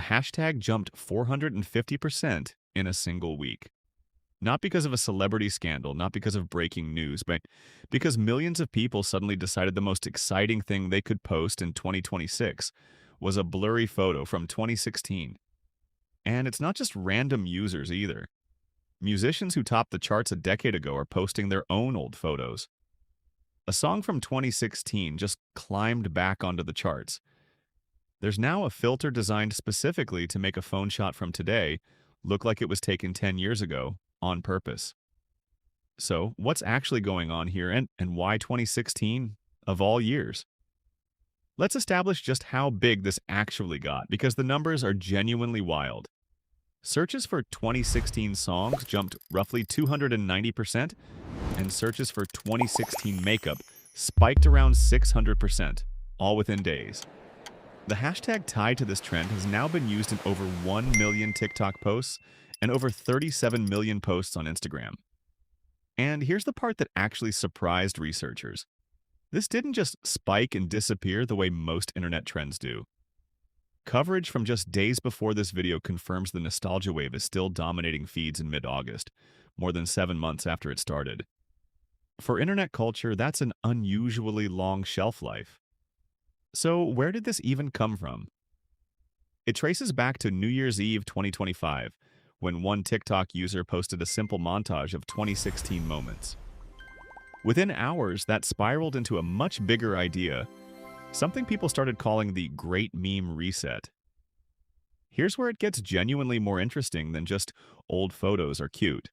hashtag jumped 450% in a single week. Not because of a celebrity scandal, not because of breaking news, but because millions of people suddenly decided the most exciting thing they could post in 2026 was a blurry photo from 2016. And it's not just random users either. Musicians who topped the charts a decade ago are posting their own old photos. A song from 2016 just climbed back onto the charts. There's now a filter designed specifically to make a phone shot from today look like it was taken 10 years ago on purpose. So, what's actually going on here and why 2016 of all years? Let's establish just how big this actually got because the numbers are genuinely wild. Searches for 2016 songs jumped roughly 290%, and searches for 2016 makeup spiked around 600%, all within days. The hashtag tied to this trend has now been used in over 1 million TikTok posts and over 37 million posts on Instagram. And here's the part that actually surprised researchers. This didn't just spike and disappear the way most internet trends do. Coverage from just days before this video confirms the nostalgia wave is still dominating feeds in mid-August, more than 7 months after it started. For internet culture, that's an unusually long shelf life. So where did this even come from? It traces back to New Year's Eve 2025, when one TikTok user posted a simple montage of 2016 moments. Within hours, that spiraled into a much bigger idea, something people started calling the Great Meme Reset. Here's where it gets genuinely more interesting than just old photos are cute.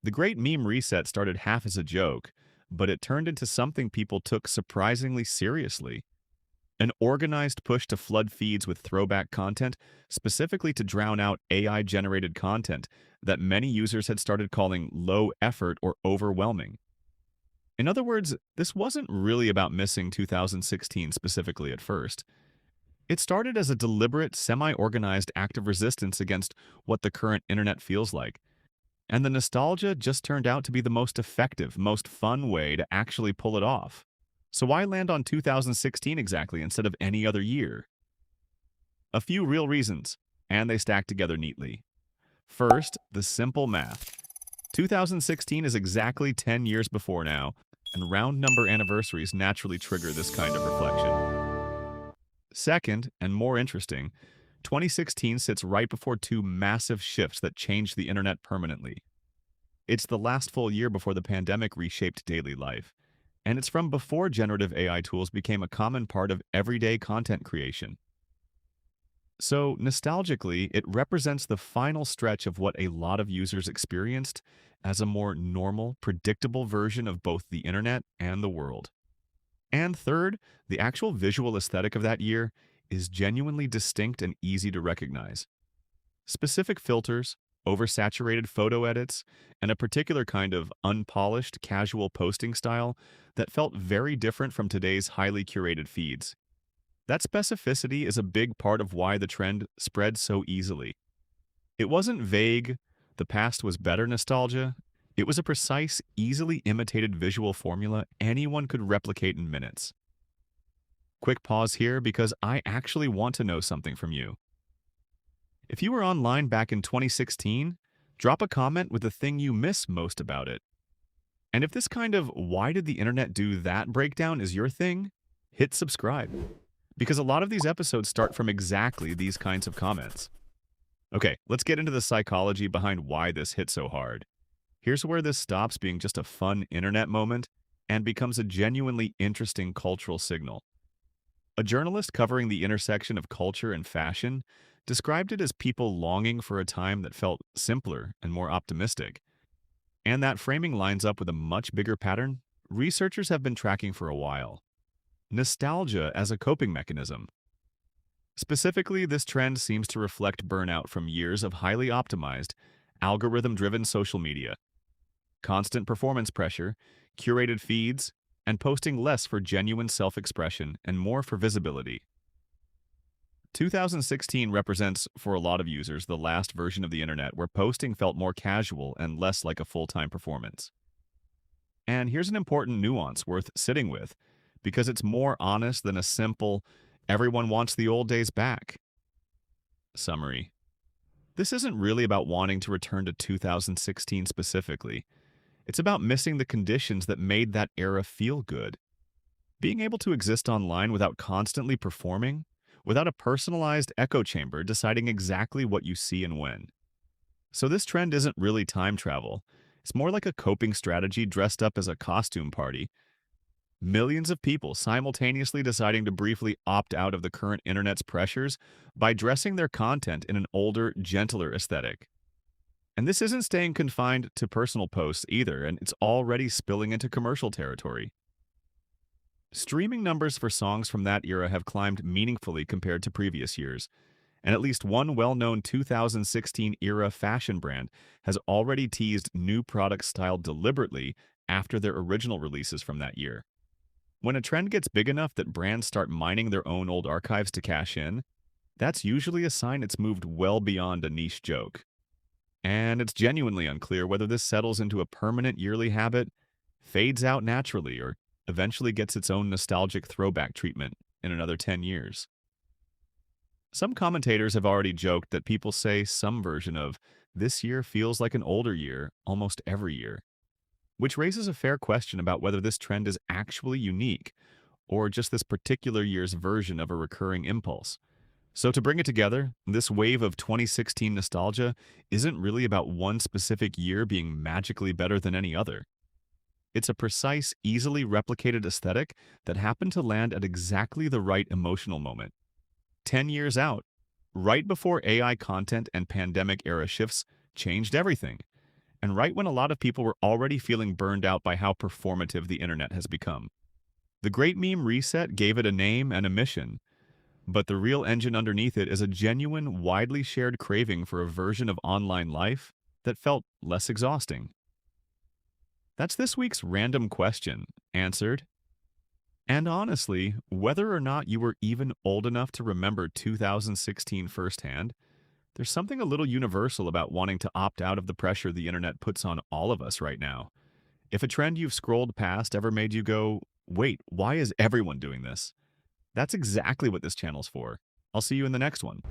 The Great Meme Reset started half as a joke, but it turned into something people took surprisingly seriously. An organized push to flood feeds with throwback content, specifically to drown out AI-generated content that many users had started calling low effort or overwhelming. In other words, this wasn't really about missing 2016 specifically at first. It started as a deliberate, semi-organized act of resistance against what the current internet feels like. And the nostalgia just turned out to be the most effective, most fun way to actually pull it off. So why land on 2016 exactly instead of any other year? A few real reasons, and they stack together neatly. First, the simple math. 2016 is exactly 10 years before now, and round number anniversaries naturally trigger this kind of reflection. Second, and more interesting, 2016 sits right before two massive shifts that changed the internet permanently. It's the last full year before the pandemic reshaped daily life, and it's from before generative AI tools became a common part of everyday content creation. So, nostalgically, it represents the final stretch of what a lot of users experienced as a more normal, predictable version of both the internet and the world. And third, the actual visual aesthetic of that year is genuinely distinct and easy to recognize. Specific filters, oversaturated photo edits, and a particular kind of unpolished, casual posting style that felt very different from today's highly curated feeds. That specificity is a big part of why the trend spread so easily. It wasn't vague, the past was better nostalgia. It was a precise, easily imitated visual formula anyone could replicate in minutes. Quick pause here because I actually want to know something from you. If you were online back in 2016, drop a comment with the thing you miss most about it. And if this kind of why did the internet do that breakdown is your thing, hit subscribe. Because a lot of these episodes start from exactly these kinds of comments. Okay, let's get into the psychology behind why this hit so hard. Here's where this stops being just a fun internet moment and becomes a genuinely interesting cultural signal. A journalist covering the intersection of culture and fashion described it as people longing for a time that felt simpler and more optimistic. And that framing lines up with a much bigger pattern researchers have been tracking for a while. Nostalgia as a coping mechanism. Specifically, this trend seems to reflect burnout from years of highly optimized, algorithm-driven social media. Constant performance pressure, curated feeds, and posting less for genuine self-expression and more for visibility. 2016 represents, for a lot of users, the last version of the internet where posting felt more casual and less like a full-time performance. And here's an important nuance worth sitting with, because it's more honest than a simple, everyone wants the old days back. Summary. This isn't really about wanting to return to 2016 specifically. It's about missing the conditions that made that era feel good. Being able to exist online without constantly performing, without a personalized echo chamber deciding exactly what you see and when. So this trend isn't really time travel. It's more like a coping strategy dressed up as a costume party. Millions of people simultaneously deciding to briefly opt out of the current internet's pressures by dressing their content in an older, gentler aesthetic. And this isn't staying confined to personal posts either, and it's already spilling into commercial territory. Streaming numbers for songs from that era have climbed meaningfully compared to previous years, and at least one well-known 2016 era fashion brand has already teased new products styled deliberately after their original releases from that year. When a trend gets big enough that brands start mining their own old archives to cash in, that's usually a sign it's moved well beyond a niche joke. And it's genuinely unclear whether this settles into a permanent yearly habit, fades out naturally, or eventually gets its own nostalgic throwback treatment in another 10 years. Some commentators have already joked that people say some version of this year feels like an older year almost every year, which raises a fair question about whether this trend is actually unique or just this particular year's version of a recurring impulse. So, to bring it together, this wave of 2016 nostalgia isn't really about one specific year being magically better than any other. It's a precise, easily replicated aesthetic that happened to land at exactly the right emotional moment. 10 years out, right before AI content and pandemic era shifts changed everything, and right when a lot of people were already feeling burned out by how performative the internet has become. The Great Meme Reset gave it a name and a mission, but the real engine underneath it is a genuine, widely shared craving for a version of online life that felt less exhausting. That's this week's random question, answered. And honestly, whether or not you were even old enough to remember 2016 firsthand, there's something a little universal about wanting to opt out of the pressure the internet puts on all of us right now. If a trend you've scrolled past ever made you go, wait, why is everyone doing this? That's exactly what this channel's for. I'll see you in the next one.